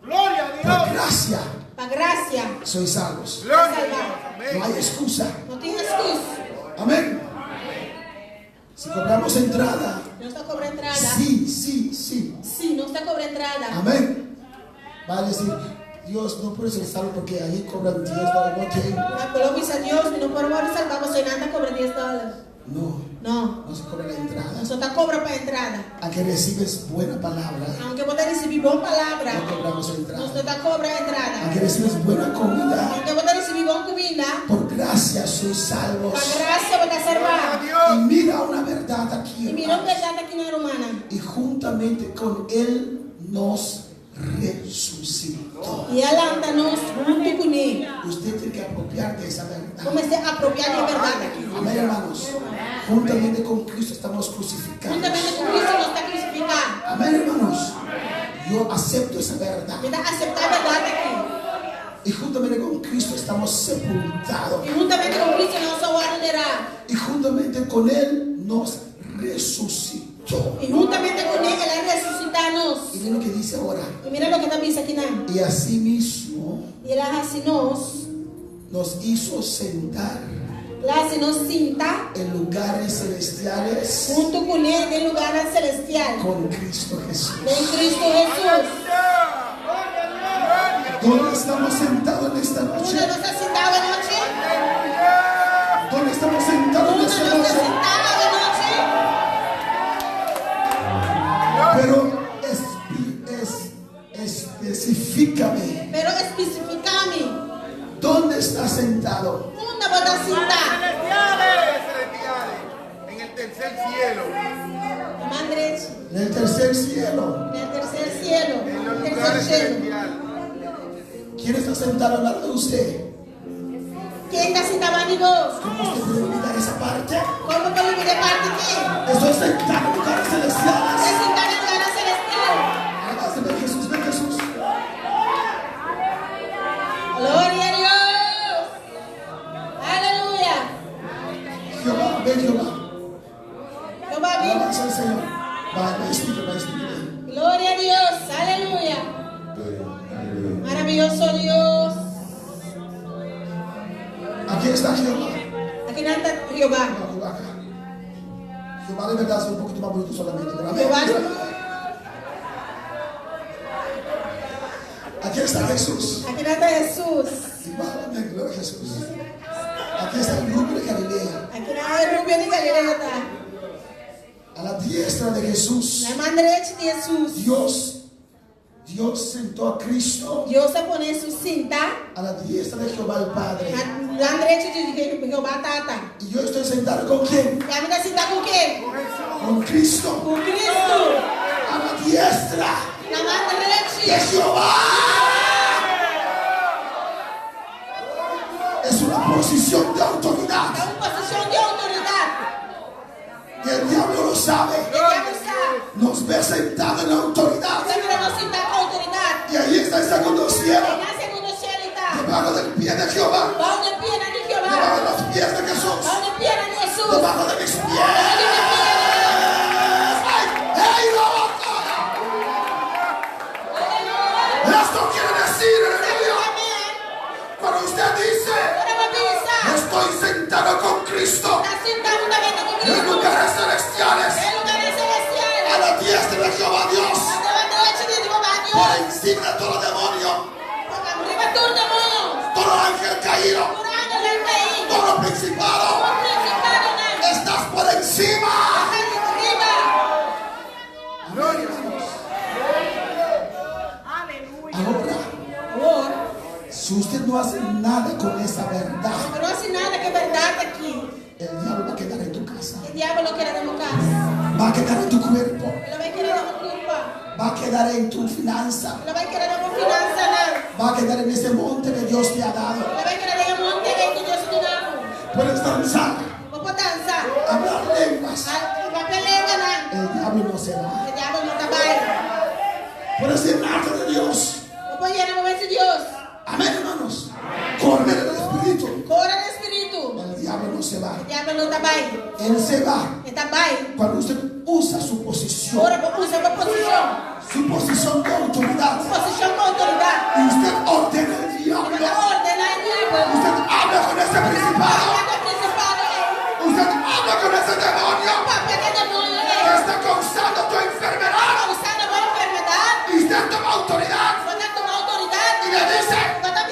Gloria a Por Dios. gracia Para gracia. sois salvos. Gloria a Salvado. Dios. No Amén. hay excusa. No tiene excusa. Amén. Si cobramos entrada, No está cobra entrada. sí, sí, sí. Sí, no está cobra entrada. Amén. Va a decir, Dios no puede ser salvo porque ahí cobran $10. La Colombia a Dios, no por favor salvamos en nada cobra $10. No, No. no se cobra la entrada. Eso está cobra para entrada. A que recibes buena palabra, Aunque vos recibís buena palabra, no cobramos no entrada. está cobra A entrada. que recibes buena comida, Aunque vos recibís buena comida, por gracia sois salvos. para gracia vos estás Gloria a salvado. Dios. Y mira una verdad aquí, Y mira un hermanos. verdad aquí en la romana. Y juntamente con Él nos resucitó. Y alántanos junto con él. Usted tiene que apropiar de esa verdad. Comencé a apropiar de verdad aquí. Amén, hermanos. Juntamente con Cristo estamos crucificados. Juntamente con Cristo no está crucificado. Amén, hermanos. Yo acepto esa verdad. Me da aceptar verdad aquí. Y juntamente con Cristo estamos sepultados. Y juntamente con Cristo nos guardará. Y juntamente con Él nos resucitó. Y juntamente con él, Él resucitarnos. Y mira lo que dice ahora. Y mira lo que está diciendo aquí, ¿no? Y asimismo Y Él así nos hizo sentar nos cinta en lugares celestiales junto con Él en lugar celestial. con Cristo Jesús. En Cristo Jesús. ¿Dónde estamos sentados en esta ¿Dónde noche? nos ha sentado anoche? ¿Dónde estamos sentados en ¿Dónde esta nos ha noche? sentado anoche? Pero especifícame, Pero especificame. ¿dónde está sentado? ¿Dónde vas a sentar? Celestiales. Celestiales. En el tercer cielo. Madre, En el tercer cielo. en el tercer cielo. En los El tercer lugares cielo. celestiales. ¿Quién está sentado al lado de usted? ¿Quién está sentado en vos? ¿Cómo usted puede olvidar esa parte? ¿Cómo puedo de parte qué? Estoy sentado en lugares celestiales. Es sentar en lugar celestial. Hágase ver Jesús, ve Jesús. Gloria a Dios. Aleluya. Jehová, ven Jehová. Jehová vive. Alabanza al Señor. Va, explique. Gloria a Dios. Aleluya. Maravilloso Dios. Aquí está Jehová. Aquí no está Jehová. No, Jehová acá. Jehová de verdad es un poquito más bonito solamente. Pero amén. Jehová. Aquí está Jesús. Aquí no está Jesús. Igual, amén, gloria a Jesús. Aquí está el rubio de Galilea. Aquí no hay rubio ni Galilea. A la diestra de Jesús. La mano derecha de Jesús. Dios sentó a Cristo Dios se pone su cinta. a la diestra de Jehová el Padre. La mano derecha de Jehová Tata. Y yo estoy sentado con quién? ¿Ya me cinta con quién? Con Cristo. Con Cristo. A la diestra La mano de derecha. Jehová. Es una posición de autoridad. Es una posición de autoridad. Y el diablo lo sabe. El diablo está. Nos ve sentado en la autoridad. Siempre nos cinta con autoridad. Y ahí está el segundo cielo. En la segunda cielo está. Debajo del pie de Jehová. Bajo de pie de Debajo Jehová. de los pies de Jesús. Bajo de pie de Jesús. Debajo de mis pies. ¡Ay! ¡Ey, loco! Esto quiere decir, hermano, cuando usted dice, estoy sentado con Cristo en lugares celestiales, a la diestra de Jehová Dios, por encima de todo demonio, todo ángel caído, todo principado, estás por encima. Gloria a Dios. Ahora, si usted no hace nada con esa verdad, No hace nada que verdad aquí. el diablo va a quedar en tu casa, El diablo quiere democracia. va a quedar en tu cuerpo. Él va a querer dar culpa. Va a quedar en tu finanza. La vai quedar na finança na. Va a quedar en ese monte que Dios te ha dado. La vai quedar en monte que Deus te dá. Puedes danzar, Vou dançar. hablar lenguas. Vai pelega na. El diablo no se va. O diabo não trabalha. Puedes llenarte de Dios. Vou ir no momento de Deus. Amén, hermanos. Correr en el Espíritu. Corra no Espírito. El diablo no se va. O diabo não trabalha. Él se va Ele trabalha. cuando usted usa su posición. Ora, usa uma posição. Su posición de autoridad. Posição com autoridade. Y usted ordena el diablo. Você ordena o diabo. Usted habla con ese principado. Pega o principado aí. Usted habla con ese demonio Pega o demônio que aí. está causando tu enfermedad. Usando uma enfermidade. Y usted toma autoridad Você toma autoridade. y le dice, Você me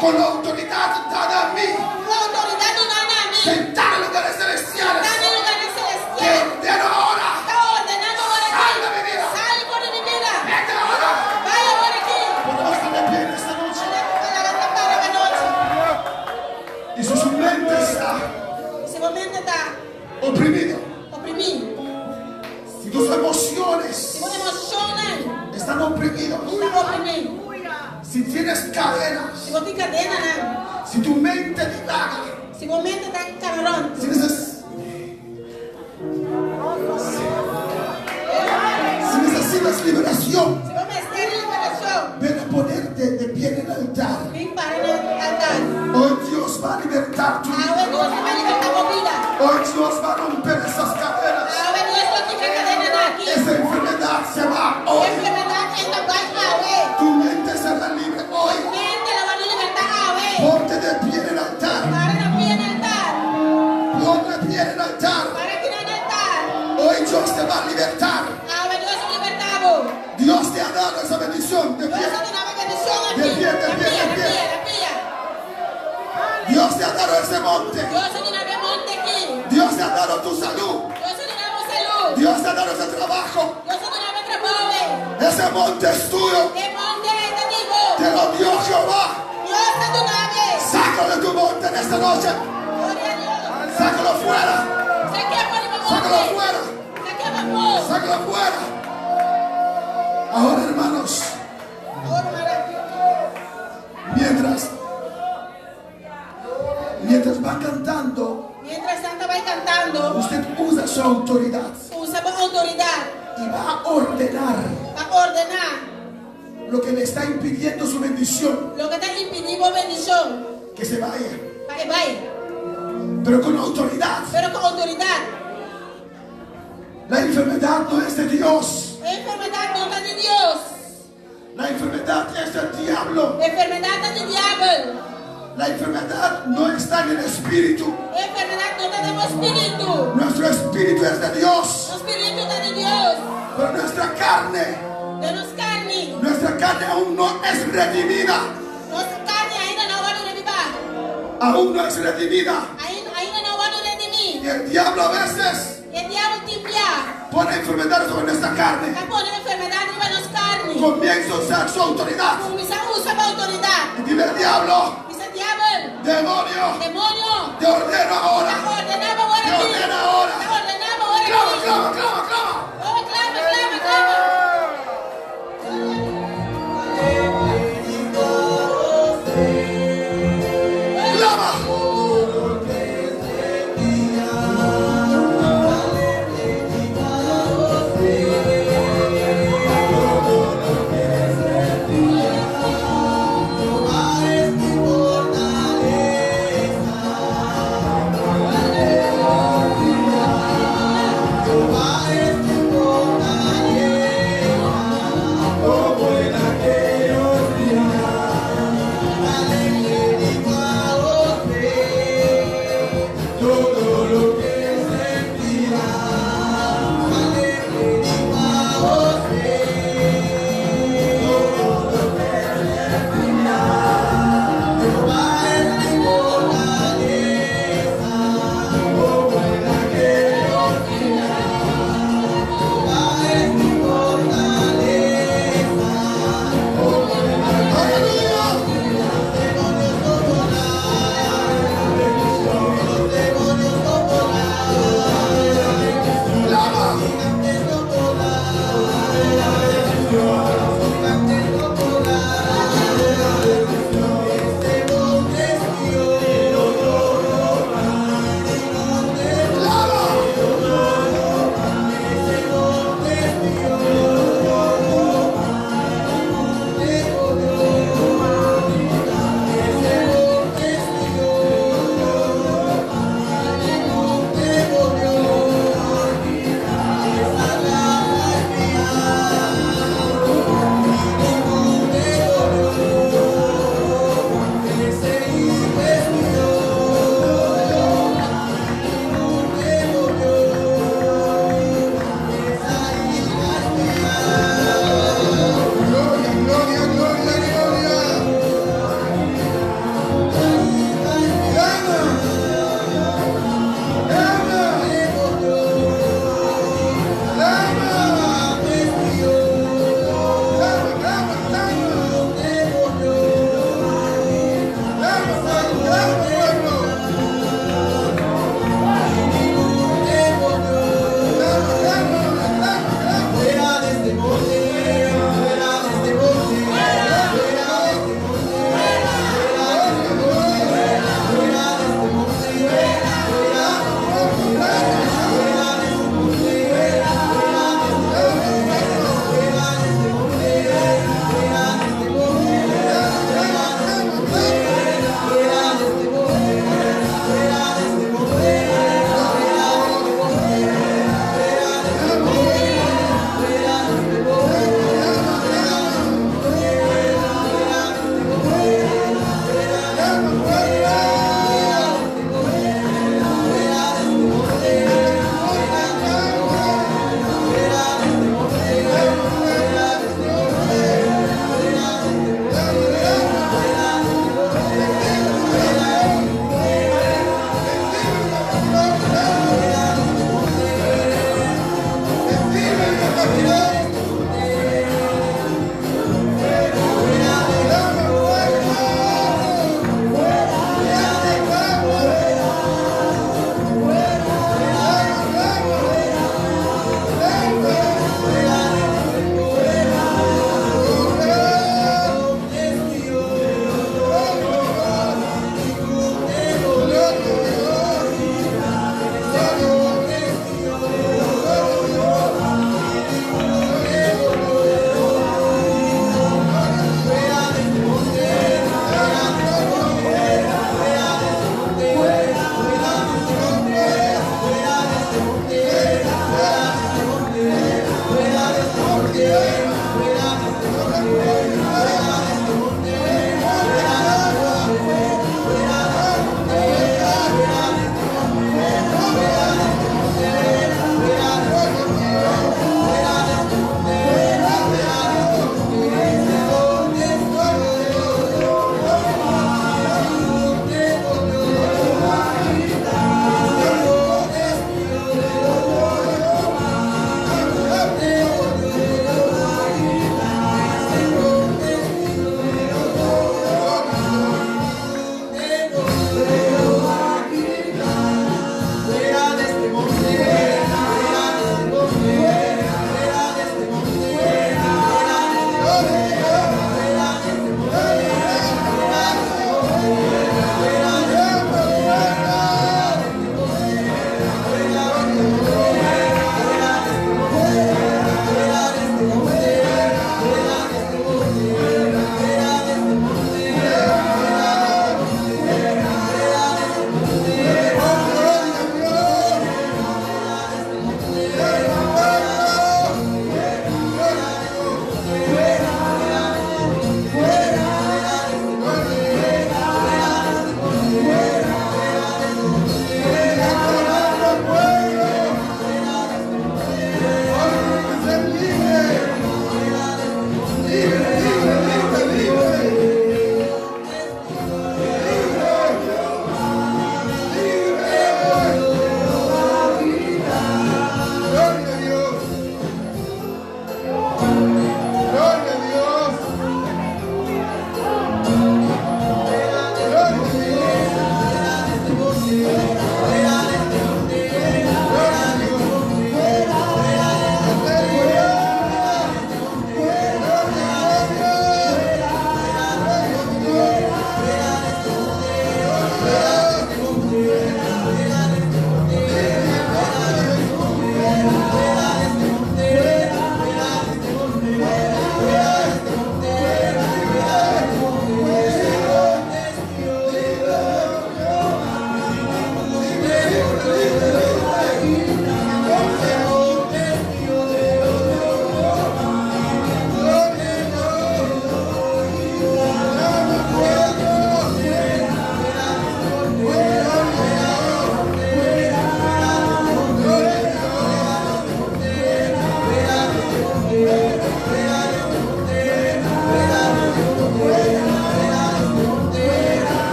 con la autoridad dada a mí, com autoridade do nada a mim. sentar en lugares celestiales, Está no lugar te celestial. ordeno ahora, Está ordenando agora sal de aqui. mi vida, Sai fora de mim. vete ahora. Vai agora aqui. Podemos estar de pie en esta noche. Para a noite. Y su mente está Esse momento está oprimido. oprimido. Si tus emociones Se você emociona, están oprimidas, está oprimido. si tienes cadenas, Se você tem cadena, né? si tu mente divaga, Se o momento está cabrón. si necesitas liberación, Se você está em liberação, ven a ponerte de pie en el altar. vem para no altar. Hoy Dios va a libertar tu Ahora vida. Deus vai libertar a vida. Hoy Dios va a romper esas cadenas. Ahora Deus vai tirar a cadena daqui. Esa enfermedad se va A hoy. enfermidade ainda vai haver. Tu mente será libre hoy. Mente ela vai libertar haver. Ponte de pie en el altar. Para na pia no altar. Ponte de pie en el altar. Para aqui no altar. Hoy Dios te va a libertar. Ahora Deus vai libertar-vos. Dios te ha dado esa bendición de Deus pie. vai dar uma bendição aqui. De pie, de Na pie, de pia, pie. na pia. Dios te ha dado ese monte. Deus vai dar uma monte aqui. Dios te ha dado tu salud. Deus vai dar uma saúde. Dios te ha dado ese trabajo. Deus vai dar uma trabalho. Ese monte es tuyo. Que monte está vivo. Te lo dio Jehová. Deus está do nave. Sácalo de tu monte en esta noche. Glória a Deus. Sácalo fuera. Você quer pôr uma Sácalo monte? fuera. Você quer vapor? Sácalo fuera. Ahora, hermanos, Ouro maravilhoso. mientras va cantando, Mientras Santa vai cantando, usted usa su autoridad usa a autoridade y va a ordenar para ordenar lo que le está impidiendo su bendición lo que está impedindo a bendição. que se vaya, Vai, pero con autoridad. pero com autoridade. La enfermedad no es de Dios, A enfermidade não está de Deus. la enfermedad es del diablo. A enfermidade está de diabo. La enfermedad no está en el espíritu, A enfermidade não está no espírito. nuestro espíritu es de Dios, O espírito está de Deus. pero nuestra carne aún no es redimida, Nossa carne ainda não vai redimir. aún no es redimida. Ainda não vai redimir. Y el diablo a veces E o diabo te envia. pone enfermedades sobre nuestra carne. Está pondo enfermidade em nossa carne. Comienza a usar su autoridad. Começa a usar a autoridade. Y dile al diablo, Dice diabo, demonio, demônio. te ordeno ahora. Está ordenado agora Te aqui. ordeno ahora. Está ordenado agora Clama, aqui. clama, clama, clama. Oh, clama, clama, clama. Clama. Aleluya.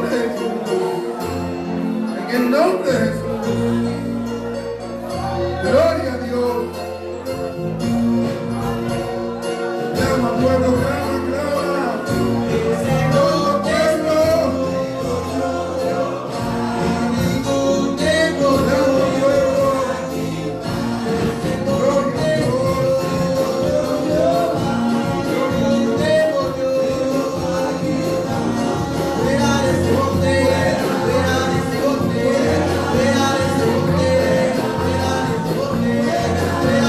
nombre de Jesús. En el nombre de Jesús. Gloria a Dios. Clama, pueblo, clama, clama. Todo pueblo. Gloria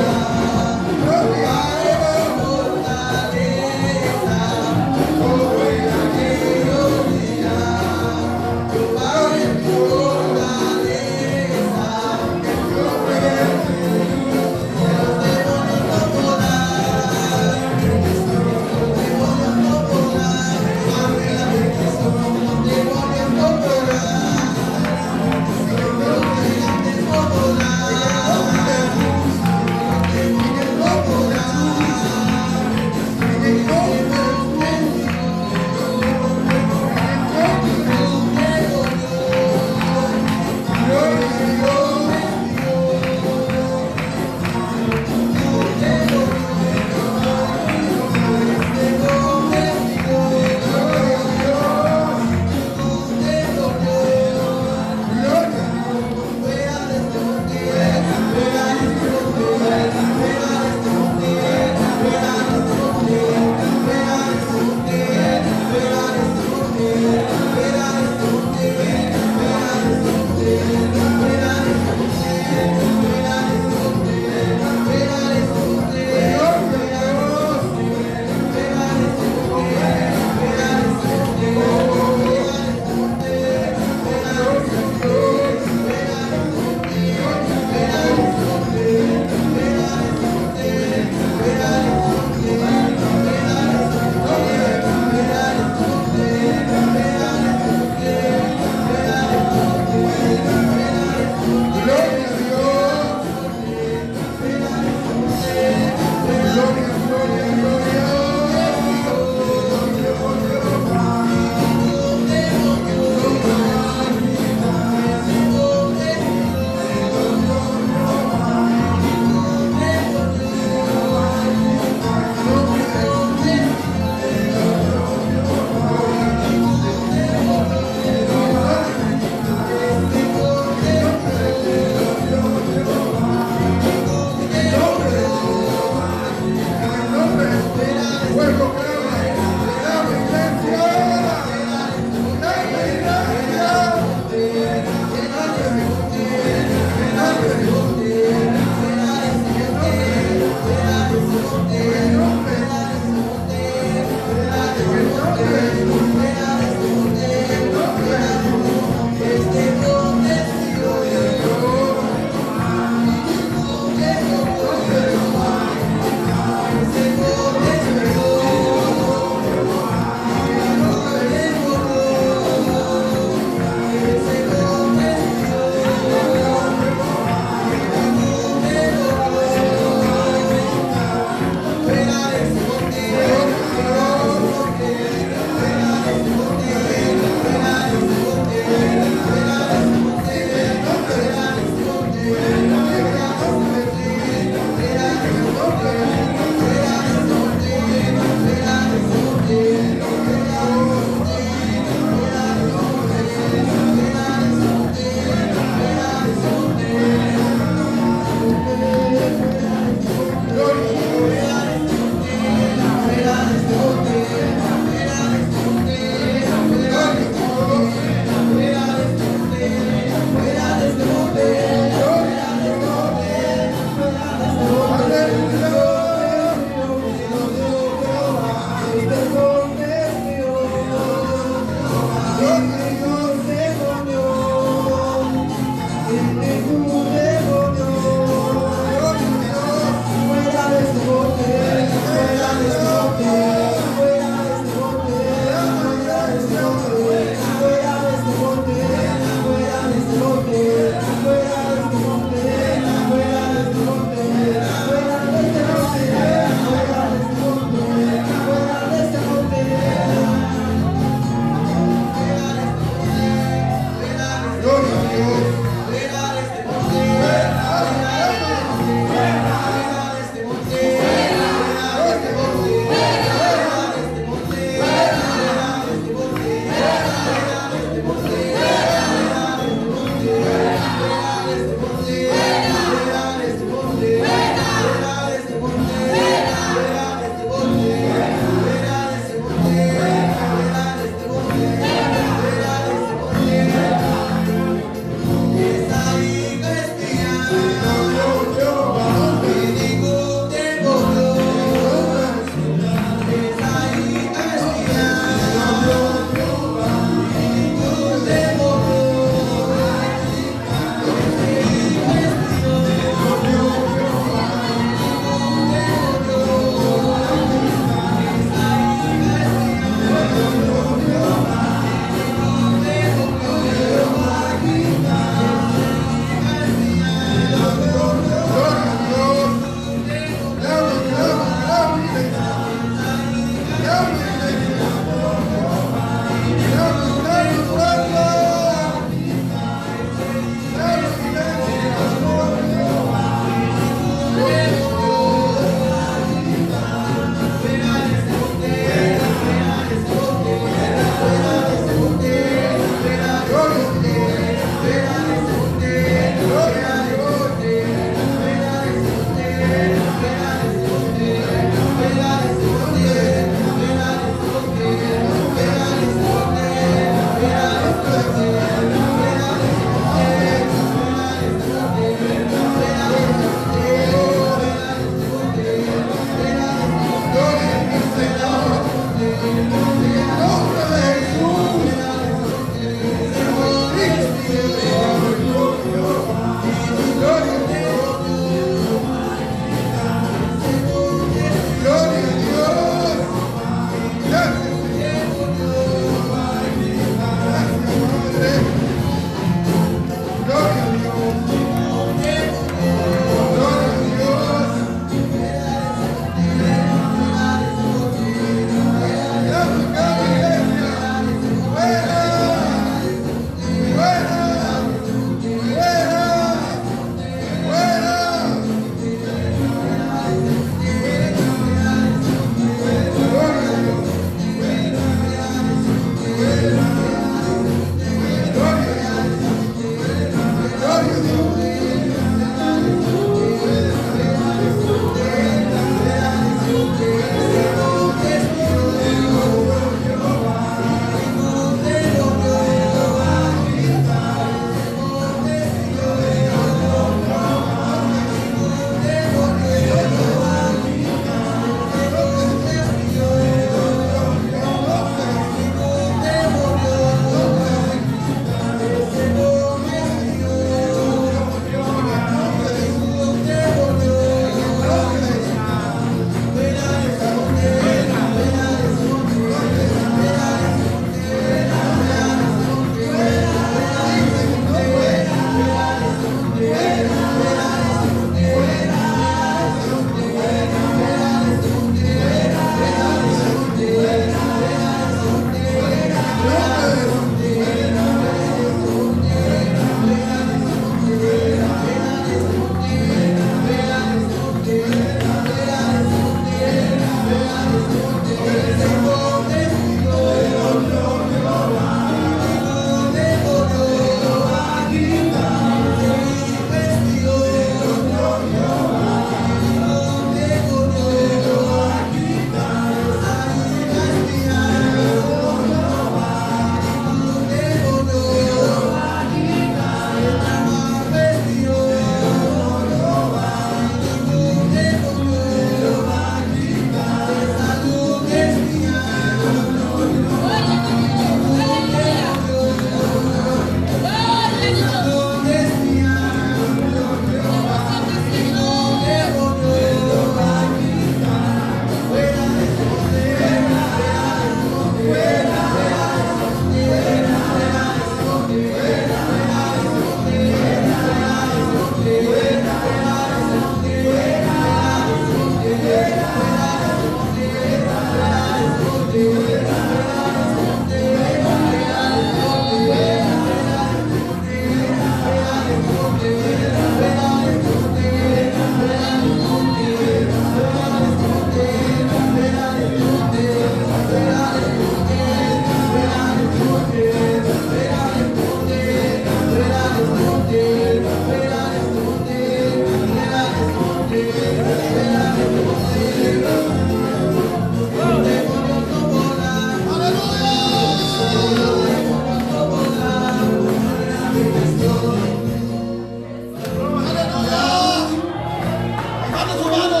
tu mano.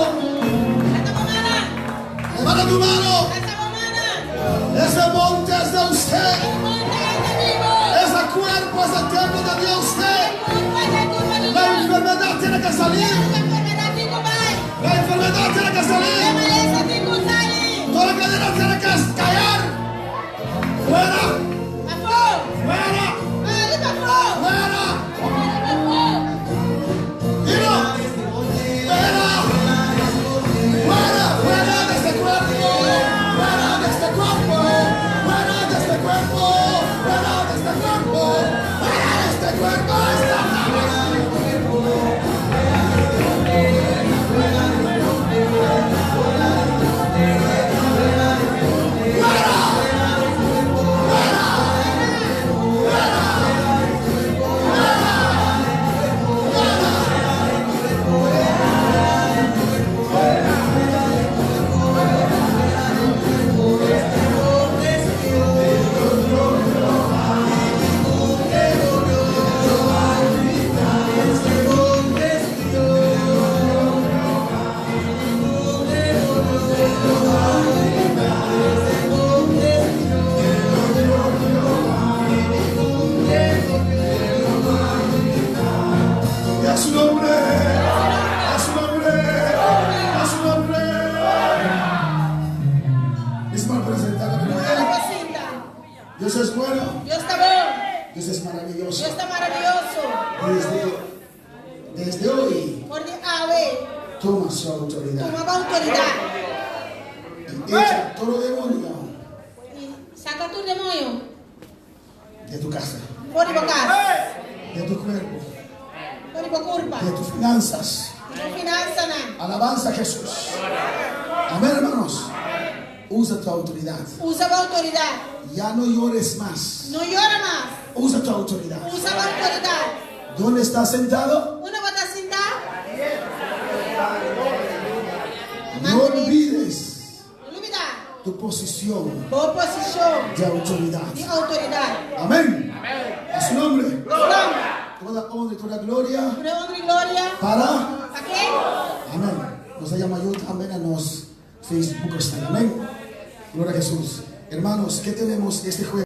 Levanta tu mano. Ese monte es de usted. Ese cuerpo es el templo de Dios. La enfermedad tiene que salir. La enfermedad tiene que salir. Toda la cadena tiene que caer. Fuera. Fuera. Fuera. Dilo. Fuera. Fuera. Fuera de este cuerpo. Fuera de este cuerpo. Fuera de este cuerpo. Fuera de este cuerpo. Fuera de este cuerpo. A su nombre, a su nombre, a su nombre. Es mal presentado. Dios es bueno. Dios está bueno. Dios es maravilloso. Dios está maravilloso. Desde hoy, Por ave, toma su autoridad. tomaba autoridad. Y echa todo demonio Y saca tu demonio de tu casa, por invocar, de tu cuerpo, por invocar, de tus finanzas. tu finanza. Alabanza a Jesús. Amén, hermanos. Usa tu autoridad. Usa la autoridad. Ya no llores más. No llora más. Usa tu autoridad. Usa la autoridad. ¿Dónde estás sentado? Uno va a sentar. No olvides No olvida. tu posición Por posición de autoridad. de autoridad. Amén. A su nombre. Nombre. Toda honra y toda gloria Honra y gloria. para. ¿A qué? Amén. Nos llama yo también a los Facebook. Amén. Gloria a Jesús. Hermanos, ¿qué tenemos este jueves?